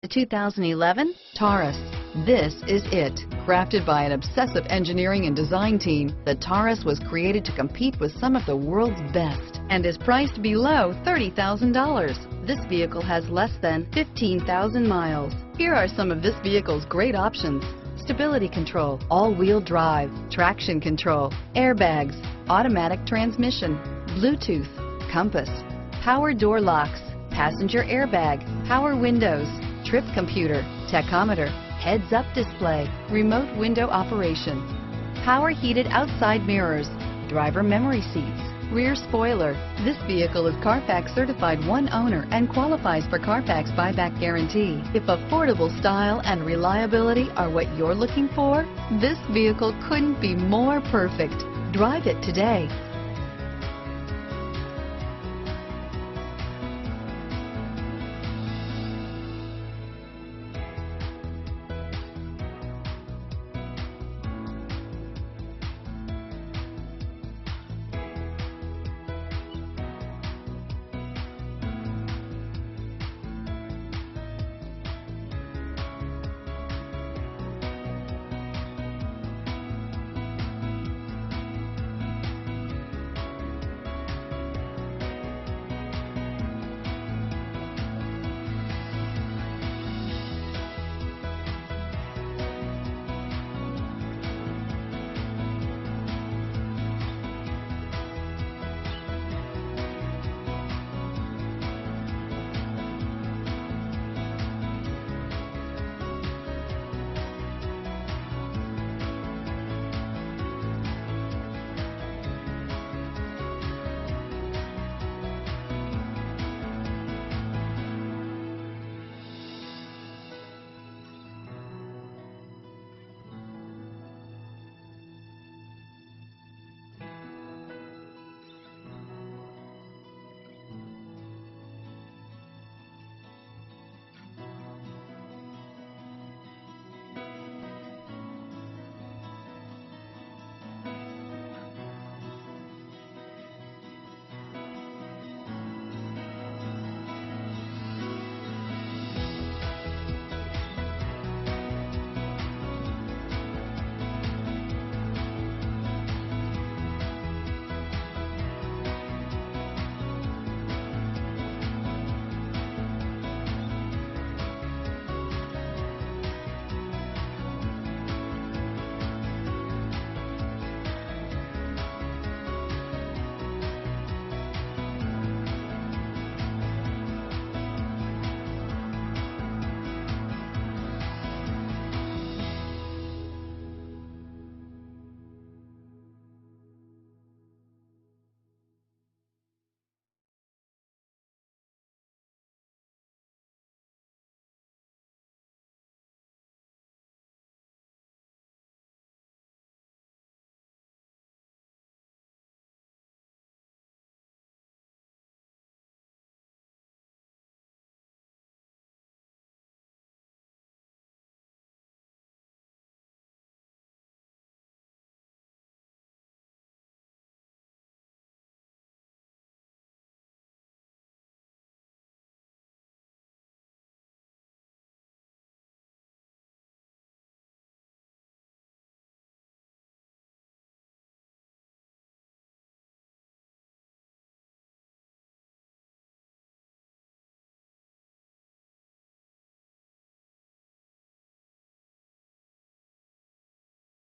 The 2011 Taurus. This is it. Crafted by an obsessive engineering and design team, the Taurus was created to compete with some of the world's best and is priced below $30,000. This vehicle has less than 15,000 miles. Here are some of this vehicle's great options: stability control, all-wheel drive, traction control, airbags, automatic transmission, Bluetooth, compass, power door locks, passenger airbag, power windows, trip computer, tachometer, heads-up display, remote window operation, power heated outside mirrors, driver memory seats, rear spoiler. This vehicle is Carfax certified one owner and qualifies for Carfax buyback guarantee. If affordable style and reliability are what you're looking for, this vehicle couldn't be more perfect. Drive it today.